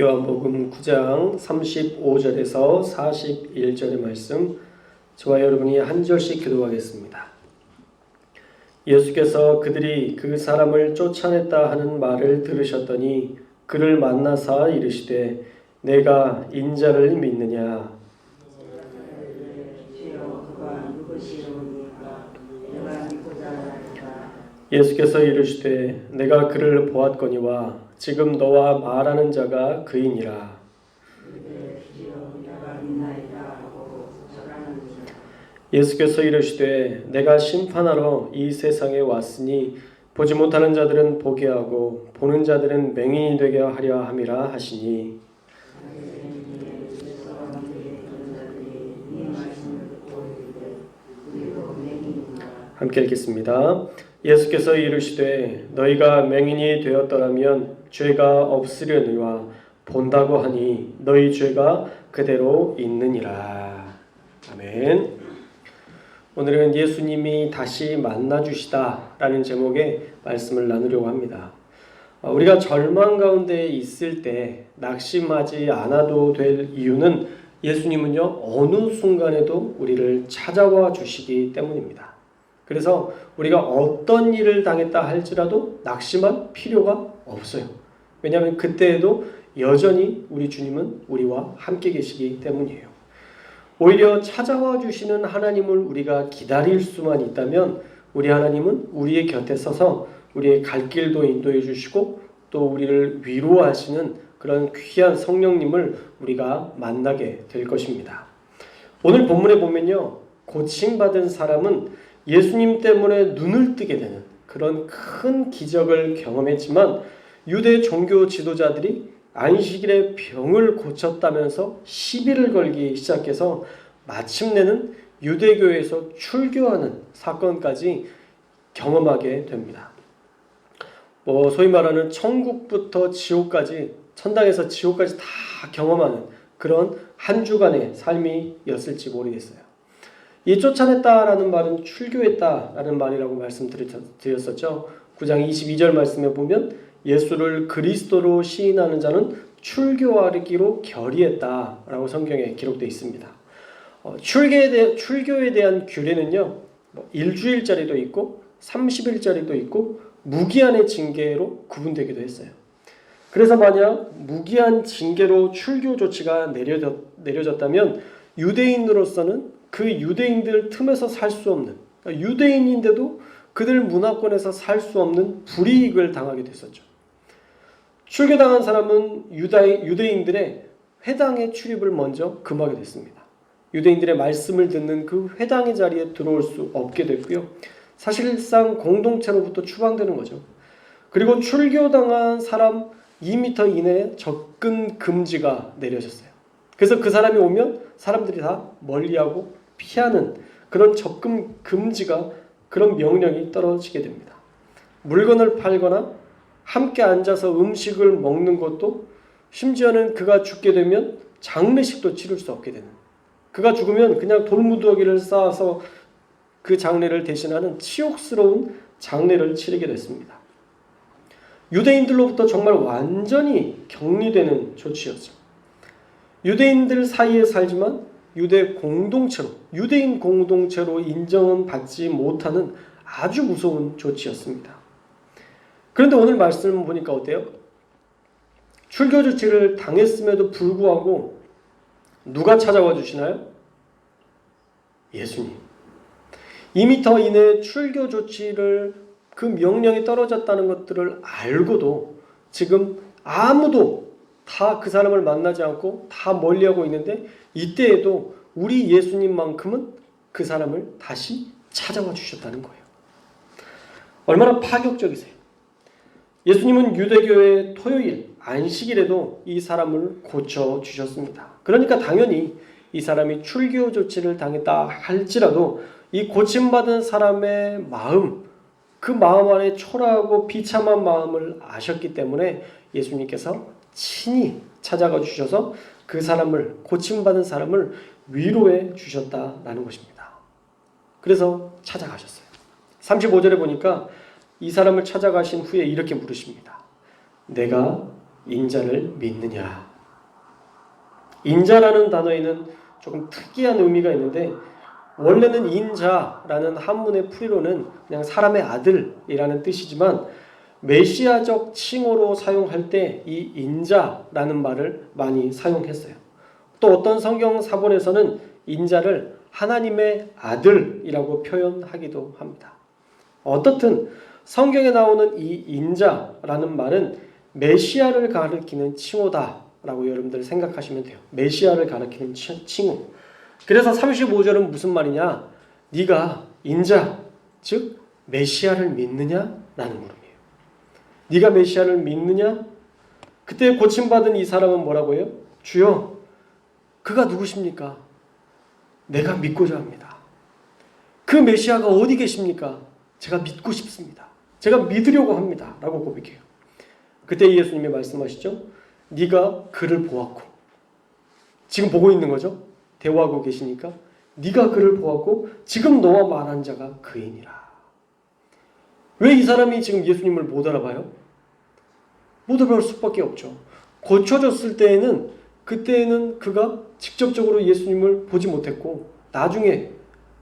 요한복음 9장 35절에서 41절의 말씀, 저와 여러분이 한 절씩 기도하겠습니다. 예수께서 그들이 그 사람을 쫓아냈다 하는 말을 들으셨더니 그를 만나사 이르시되 내가 인자를 믿느냐. 예수께서 이르시되 내가 그를 보았거니와 지금 너와 말하는 자가 그이니라. 예수께서 이르시되 내가 심판하러 이 세상에 왔으니 보지 못하는 자들은 보게 하고 보는 자들은 맹인이 되게 하려 함이라 하시니, 함께 읽겠습니다. 예수께서 이르시되 너희가 맹인이 되었더라면 죄가 없으려니와 본다고 하니 너희 죄가 그대로 있느니라. 아멘. 오늘은 예수님이 다시 만나주시다라는 제목의 말씀을 나누려고 합니다. 우리가 절망 가운데 있을 때 낙심하지 않아도 될 이유는 예수님은요 어느 순간에도 우리를 찾아와 주시기 때문입니다. 그래서 우리가 어떤 일을 당했다 할지라도 낙심할 필요가 없어요. 왜냐하면 그때에도 여전히 우리 주님은 우리와 함께 계시기 때문이에요. 오히려 찾아와 주시는 하나님을 우리가 기다릴 수만 있다면 우리 하나님은 우리의 곁에 서서 우리의 갈 길도 인도해 주시고 또 우리를 위로하시는 그런 귀한 성령님을 우리가 만나게 될 것입니다. 오늘 본문에 보면요, 고침받은 사람은 예수님 때문에 눈을 뜨게 되는 그런 큰 기적을 경험했지만 유대 종교 지도자들이 안식일에 병을 고쳤다면서 시비를 걸기 시작해서 마침내는 유대교에서 출교하는 사건까지 경험하게 됩니다. 소위 말하는 천국부터 지옥까지, 천당에서 지옥까지 다 경험하는 그런 한 주간의 삶이었을지 모르겠어요. 이 쫓아냈다라는 말은 출교했다라는 말이라고 말씀드렸었죠. 9장 22절 말씀에 보면 예수를 그리스도로 시인하는 자는 출교하기로 결의했다라고 성경에 기록되어 있습니다. 출교에 대한 규례는요, 일주일짜리도 있고 30일짜리도 있고 무기한의 징계로 구분되기도 했어요. 그래서 만약 무기한 징계로 출교 조치가 내려졌다면 유대인으로서는 그 유대인들 틈에서 살 수 없는, 유대인인데도 그들 문화권에서 살 수 없는 불이익을 당하게 됐었죠. 출교당한 사람은 유대인들의 회당에 출입을 먼저 금하게 됐습니다. 유대인들의 말씀을 듣는 그 회당의 자리에 들어올 수 없게 됐고요. 사실상 공동체로부터 추방되는 거죠. 그리고 출교당한 사람 2m 이내에 접근 금지가 내려졌어요. 그래서 그 사람이 오면 사람들이 다 멀리하고 피하는 그런 접근 금지가, 그런 명령이 떨어지게 됩니다. 물건을 팔거나 함께 앉아서 음식을 먹는 것도, 심지어는 그가 죽게 되면 장례식도 치를 수 없게 되는, 그가 죽으면 그냥 돌무더기를 쌓아서 그 장례를 대신하는 치욕스러운 장례를 치르게 됐습니다. 유대인들로부터 정말 완전히 격리되는 조치였죠. 유대인들 사이에 살지만 유대인 공동체로 인정은 받지 못하는 아주 무서운 조치였습니다. 그런데 오늘 말씀을 보니까 어때요? 출교 조치를 당했음에도 불구하고 누가 찾아와 주시나요? 예수님. 2m 이내 출교 조치를, 그 명령이 떨어졌다는 것들을 알고도 지금 아무도 다 그 사람을 만나지 않고 다 멀리하고 있는데, 이때에도 우리 예수님만큼은 그 사람을 다시 찾아와 주셨다는 거예요. 얼마나 파격적이세요. 예수님은 유대교의 토요일, 안식일에도 이 사람을 고쳐주셨습니다. 그러니까 당연히 이 사람이 출교 조치를 당했다 할지라도 이 고침받은 사람의 마음, 그 마음 안에 초라하고 비참한 마음을 아셨기 때문에 예수님께서 친히 찾아가 주셔서 그 사람을, 고침받은 사람을 위로해 주셨다라는 것입니다. 그래서 찾아가셨어요. 35절에 보니까 이 사람을 찾아가신 후에 이렇게 물으십니다. 내가 인자를 믿느냐? 인자라는 단어에는 조금 특이한 의미가 있는데 원래는 인자라는 한문의 풀이로는 그냥 사람의 아들이라는 뜻이지만 메시아적 칭호로 사용할 때 이 인자라는 말을 많이 사용했어요. 또 어떤 성경 사본에서는 인자를 하나님의 아들이라고 표현하기도 합니다. 어떻든 성경에 나오는 이 인자라는 말은 메시아를 가리키는 칭호다라고 여러분들 생각하시면 돼요. 메시아를 가리키는 칭호. 그래서 35절은 무슨 말이냐? 네가 인자, 즉 메시아를 믿느냐라는 물음이에요. 네가 메시아를 믿느냐? 그때 고침받은 이 사람은 뭐라고 해요? 주여, 그가 누구십니까? 내가 믿고자 합니다. 그 메시아가 어디 계십니까? 제가 믿고 싶습니다. 제가 믿으려고 합니다. 라고 고백해요. 그때 예수님이 말씀하시죠. 네가 그를 보았고, 지금 보고 있는 거죠. 대화하고 계시니까 네가 그를 보았고 지금 너와 말한 자가 그이니라. 왜 이 사람이 지금 예수님을 못 알아봐요? 못 알아볼 수밖에 없죠. 고쳐졌을 때에는 그때는 그가 직접적으로 예수님을 보지 못했고 나중에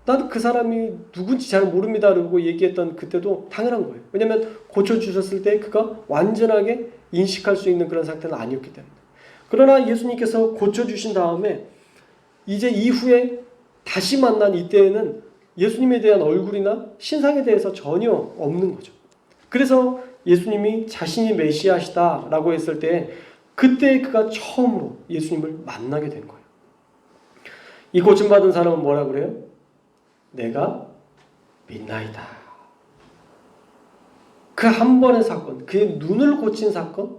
난 그 사람이 누군지 잘 모릅니다 라고 얘기했던 그때도 당연한 거예요. 왜냐하면 고쳐주셨을 때 그가 완전하게 인식할 수 있는 그런 상태는 아니었기 때문에. 그러나 예수님께서 고쳐주신 다음에 이제 이후에 다시 만난 이때에는 예수님에 대한 얼굴이나 신상에 대해서 전혀 없는 거죠. 그래서 예수님이 자신이 메시아시다라고 했을 때 그때 그가 처음으로 예수님을 만나게 된 거예요. 이 고침받은 사람은 뭐라 그래요? 내가 믿나이다. 그 한 번의 사건, 그의 눈을 고친 사건,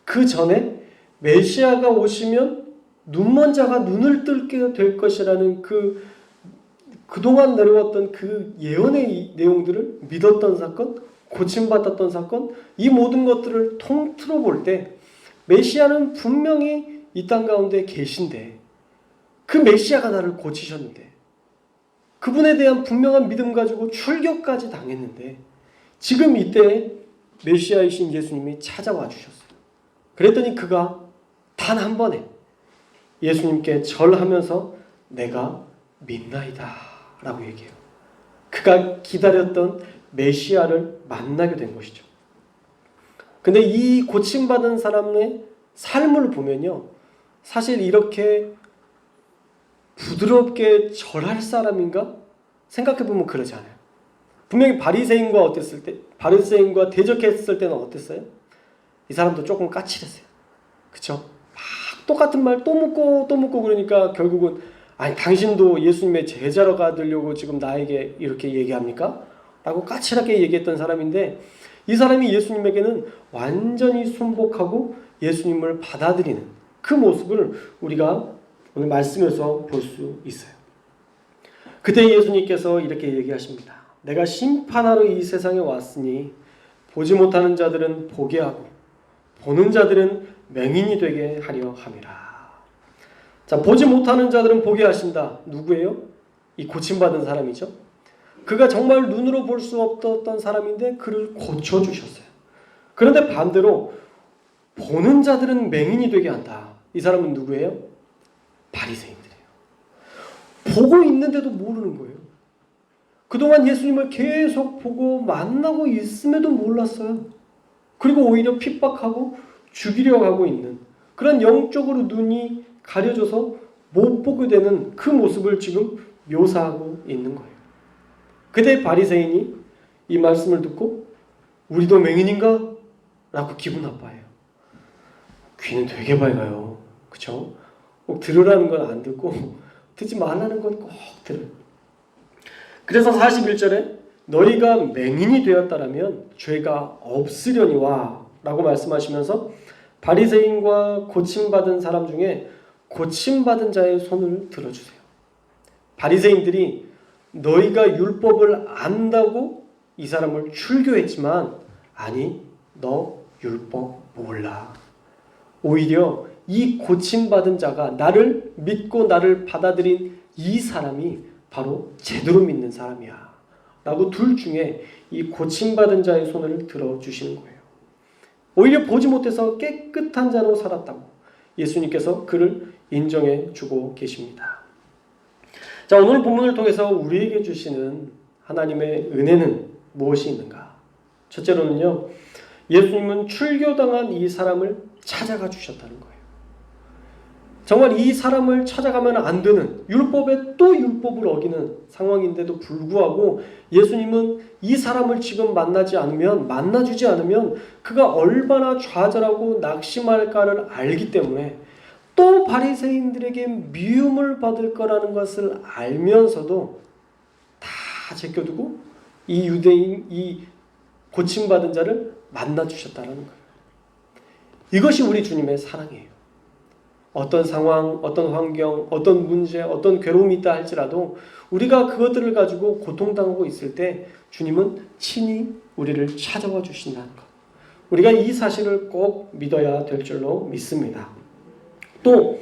그 전에 메시아가 오시면 눈먼 자가 눈을 뜰게 될 것이라는 그동안 내려왔던 그 예언의 내용들을 믿었던 사건, 고침받았던 사건, 이 모든 것들을 통틀어 볼 때 메시아는 분명히 이 땅 가운데 계신데 그 메시아가 나를 고치셨는데 그분에 대한 분명한 믿음 가지고 출교까지 당했는데 지금 이때 메시아이신 예수님이 찾아와 주셨어요. 그랬더니 그가 단 한 번에 예수님께 절하면서 내가 믿나이다 라고 얘기해요. 그가 기다렸던 메시아를 만나게 된 것이죠. 근데 이 고침받은 사람의 삶을 보면요, 사실 이렇게 부드럽게 절할 사람인가? 생각해보면 그러지 않아요. 분명히 바리새인과 대적했을 때는 어땠어요? 이 사람도 조금 까칠했어요. 그쵸? 막 똑같은 말 또 묻고 그러니까 결국은 아니 당신도 예수님의 제자로가 되려고 지금 나에게 이렇게 얘기합니까? 라고 까칠하게 얘기했던 사람인데 이 사람이 예수님에게는 완전히 순복하고 예수님을 받아들이는 그 모습을 우리가 오늘 말씀에서 볼 수 있어요. 그때 예수님께서 이렇게 얘기하십니다. 내가 심판하러 이 세상에 왔으니 보지 못하는 자들은 보게 하고 보는 자들은 맹인이 되게 하려 함이라. 자, 보지 못하는 자들은 보게 하신다. 누구예요? 이 고침받은 사람이죠. 그가 정말 눈으로 볼 수 없었던 사람인데 그를 고쳐주셨어요. 그런데 반대로 보는 자들은 맹인이 되게 한다. 이 사람은 누구예요? 바리새인들이에요. 보고 있는데도 모르는 거예요. 그동안 예수님을 계속 보고 만나고 있음에도 몰랐어요. 그리고 오히려 핍박하고 죽이려고 하고 있는 그런 영적으로 눈이 가려져서 못 보게 되는 그 모습을 지금 묘사하고 있는 거예요. 그때 바리새인이 이 말씀을 듣고 우리도 맹인인가? 라고 기분 나빠해요. 귀는 되게 밝아요. 그쵸? 꼭 들으라는 건 안 듣고 듣지 말라는 건 꼭 들어요. 그래서 41절에 너희가 맹인이 되었다라면 죄가 없으려니와 라고 말씀하시면서 바리새인과 고침받은 사람 중에 고침받은 자의 손을 들어주세요. 바리새인들이 너희가 율법을 안다고 이 사람을 출교했지만 아니 너 율법 몰라. 오히려 이 고침받은 자가 나를 믿고 나를 받아들인 이 사람이 바로 제대로 믿는 사람이야 라고 둘 중에 이 고침받은 자의 손을 들어주시는 거예요. 오히려 보지 못해서 깨끗한 자로 살았다고 예수님께서 그를 인정해 주고 계십니다. 자, 오늘 본문을 통해서 우리에게 주시는 하나님의 은혜는 무엇이 있는가? 첫째로는요, 예수님은 출교당한 이 사람을 찾아가 주셨다는 거예요. 정말 이 사람을 찾아가면 안 되는, 율법에 또 율법을 어기는 상황인데도 불구하고 예수님은 이 사람을 지금 만나주지 않으면 그가 얼마나 좌절하고 낙심할까를 알기 때문에, 또 바리새인들에게 미움을 받을 거라는 것을 알면서도 다 제껴두고 이 유대인, 이 고침받은 자를 만나주셨다는 거예요. 이것이 우리 주님의 사랑이에요. 어떤 상황, 어떤 환경, 어떤 문제, 어떤 괴로움이 있다 할지라도 우리가 그것들을 가지고 고통당하고 있을 때 주님은 친히 우리를 찾아와 주신다는 것. 우리가 이 사실을 꼭 믿어야 될 줄로 믿습니다. 또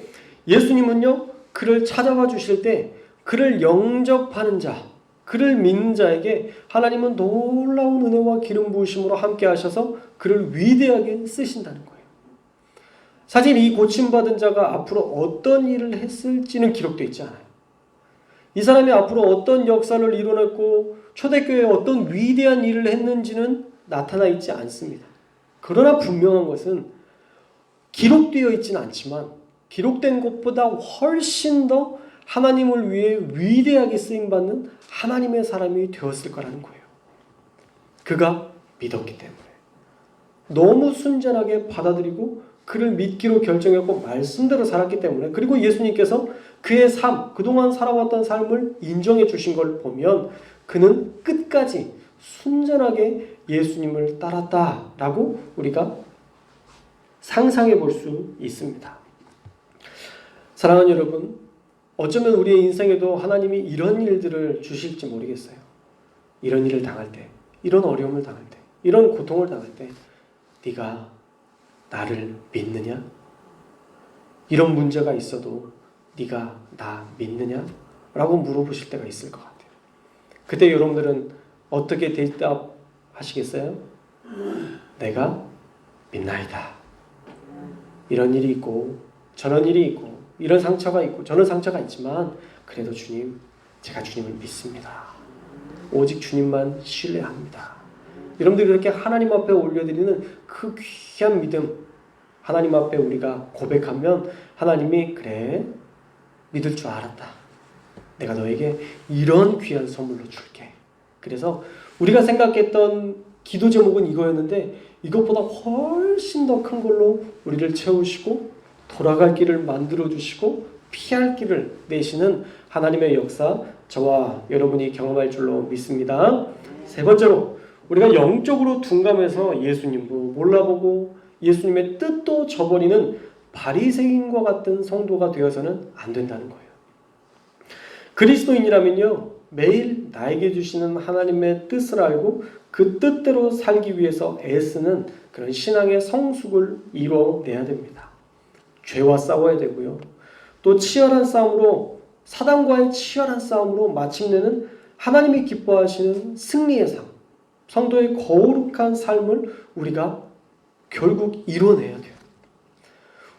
예수님은요, 그를 찾아와 주실 때 그를 영접하는 자, 그를 믿는 자에게 하나님은 놀라운 은혜와 기름 부으심으로 함께 하셔서 그를 위대하게 쓰신다는 거예요. 사실 이 고침받은 자가 앞으로 어떤 일을 했을지는 기록되어 있지 않아요. 이 사람이 앞으로 어떤 역사를 이뤄냈고 초대교회에 어떤 위대한 일을 했는지는 나타나 있지 않습니다. 그러나 분명한 것은 기록되어 있지는 않지만 기록된 것보다 훨씬 더 하나님을 위해 위대하게 쓰임받는 하나님의 사람이 되었을 거라는 거예요. 그가 믿었기 때문에. 너무 순전하게 받아들이고 그를 믿기로 결정했고 말씀대로 살았기 때문에, 그리고 예수님께서 그의 삶, 그동안 살아왔던 삶을 인정해 주신 걸 보면 그는 끝까지 순전하게 예수님을 따랐다라고 우리가 상상해 볼 수 있습니다. 사랑하는 여러분, 어쩌면 우리의 인생에도 하나님이 이런 일들을 주실지 모르겠어요. 이런 일을 당할 때, 이런 어려움을 당할 때, 이런 고통을 당할 때 네가 나를 믿느냐? 이런 문제가 있어도 네가 나 믿느냐? 라고 물어보실 때가 있을 것 같아요. 그때 여러분들은 어떻게 대답하시겠어요? 내가 믿나이다. 이런 일이 있고 저런 일이 있고 이런 상처가 있고 저런 상처가 있지만 그래도 주님, 제가 주님을 믿습니다. 오직 주님만 신뢰합니다. 여러분들이 그렇게 하나님 앞에 올려드리는 그 귀한 믿음, 하나님 앞에 우리가 고백하면 하나님이 그래, 믿을 줄 알았다. 내가 너에게 이런 귀한 선물로 줄게. 그래서 우리가 생각했던 기도 제목은 이거였는데 이것보다 훨씬 더 큰 걸로 우리를 채우시고 돌아갈 길을 만들어주시고 피할 길을 내시는 하나님의 역사, 저와 여러분이 경험할 줄로 믿습니다. 세 번째로, 우리가 영적으로 둔감해서 예수님도 몰라보고 예수님의 뜻도 저버리는 바리새인과 같은 성도가 되어서는 안 된다는 거예요. 그리스도인이라면요, 매일 나에게 주시는 하나님의 뜻을 알고 그 뜻대로 살기 위해서 애쓰는 그런 신앙의 성숙을 이뤄내야 됩니다. 죄와 싸워야 되고요. 또 치열한 싸움으로, 사단과의 치열한 싸움으로 마침내는 하나님이 기뻐하시는 승리의 삶, 성도의 거룩한 삶을 우리가 결국 이뤄내야 돼요.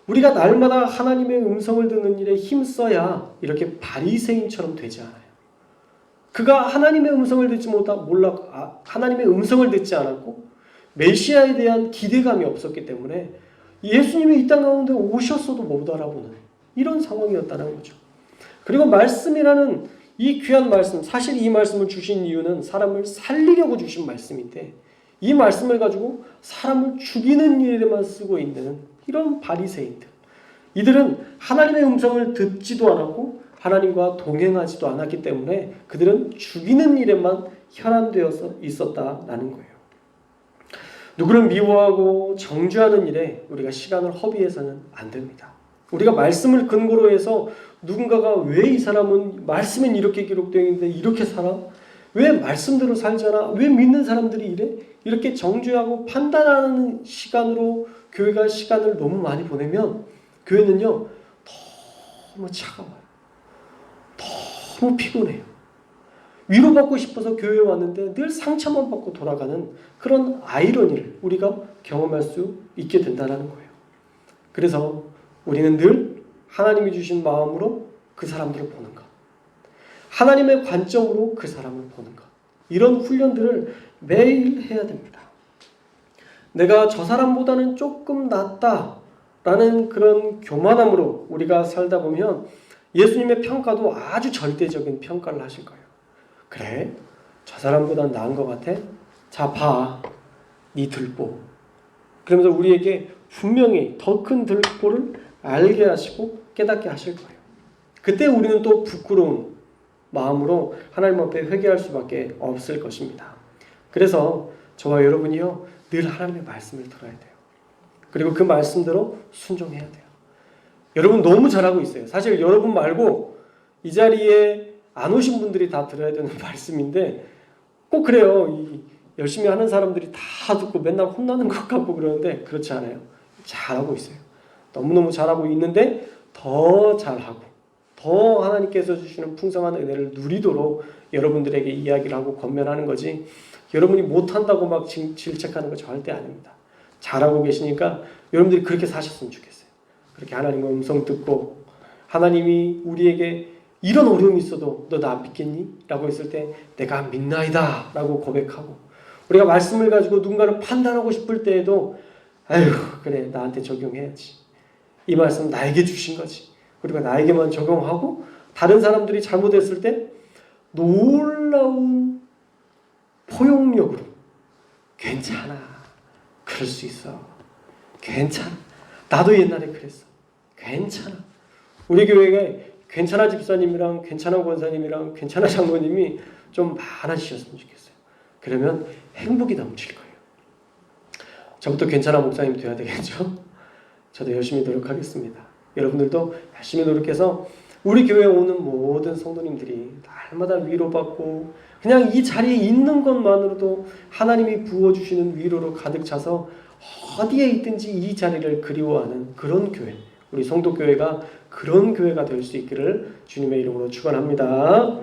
우리가 날마다 하나님의 음성을 듣는 일에 힘써야 이렇게 바리새인처럼 되지 않아요. 그가 하나님의 음성을 하나님의 음성을 듣지 않았고 메시아에 대한 기대감이 없었기 때문에 예수님이 이 땅 가운데 오셨어도 못 알아보는 이런 상황이었다는 거죠. 그리고 말씀이라는 이 귀한 말씀, 사실 이 말씀을 주신 이유는 사람을 살리려고 주신 말씀인데 이 말씀을 가지고 사람을 죽이는 일에만 쓰고 있는 이런 바리새인들, 이들은 하나님의 음성을 듣지도 않았고 하나님과 동행하지도 않았기 때문에 그들은 죽이는 일에만 혈안되어서 있었다라는 거예요. 누구를 미워하고 정죄하는 일에 우리가 시간을 허비해서는 안 됩니다. 우리가 말씀을 근거로 해서 누군가가 왜 이 사람은 말씀엔 이렇게 기록되어 있는데 이렇게 살아? 왜 말씀대로 살잖아? 왜 믿는 사람들이 이래? 이렇게 정죄하고 판단하는 시간으로 교회가 시간을 너무 많이 보내면 교회는요, 너무 차가워요. 너무 피곤해요. 위로받고 싶어서 교회에 왔는데 늘 상처만 받고 돌아가는 그런 아이러니를 우리가 경험할 수 있게 된다는 거예요. 그래서 우리는 늘 하나님이 주신 마음으로 그 사람들을 보는 것, 하나님의 관점으로 그 사람을 보는 것, 이런 훈련들을 매일 해야 됩니다. 내가 저 사람보다는 조금 낫다라는 그런 교만함으로 우리가 살다 보면 예수님의 평가도 아주 절대적인 평가를 하실 거예요. 그래? 저 사람보다 나은 것 같아? 자, 봐. 네 들보. 그러면서 우리에게 분명히 더 큰 들보를 알게 하시고 깨닫게 하실 거예요. 그때 우리는 또 부끄러운 마음으로 하나님 앞에 회개할 수밖에 없을 것입니다. 그래서 저와 여러분이요, 늘 하나님의 말씀을 들어야 돼요. 그리고 그 말씀대로 순종해야 돼요. 여러분 너무 잘하고 있어요. 사실 여러분 말고 이 자리에 안 오신 분들이 다 들어야 되는 말씀인데 꼭 그래요. 열심히 하는 사람들이 다 듣고 맨날 혼나는 것 같고 그러는데 그렇지 않아요. 잘하고 있어요. 너무너무 잘하고 있는데 더 잘하고 더 하나님께서 주시는 풍성한 은혜를 누리도록 여러분들에게 이야기를 하고 권면하는 거지, 여러분이 못한다고 막 질책하는 거 절대 아닙니다. 잘하고 계시니까 여러분들이 그렇게 사셨으면 좋겠어요. 그렇게 하나님의 음성 듣고 하나님이 우리에게 이런 어려움이 있어도 너 나 믿겠니? 라고 했을 때 내가 믿나이다 라고 고백하고, 우리가 말씀을 가지고 누군가를 판단하고 싶을 때에도 아휴 그래 나한테 적용해야지, 이 말씀 나에게 주신 거지, 우리가 나에게만 적용하고 다른 사람들이 잘못했을 때 놀라운 포용력으로 괜찮아, 그럴 수 있어, 괜찮아, 나도 옛날에 그랬어, 괜찮아. 우리 교회에 괜찮아 집사님이랑 괜찮아 권사님이랑 괜찮아 장로님이 좀 많아지셨으면 좋겠어요. 그러면 행복이 넘칠 거예요. 저부터 괜찮아 목사님 돼야 되겠죠? 저도 열심히 노력하겠습니다. 여러분들도 열심히 노력해서 우리 교회에 오는 모든 성도님들이 날마다 위로받고 그냥 이 자리에 있는 것만으로도 하나님이 부어주시는 위로로 가득 차서 어디에 있든지 이 자리를 그리워하는 그런 교회, 우리 성도교회가 그런 교회가 될 수 있기를 주님의 이름으로 축원합니다.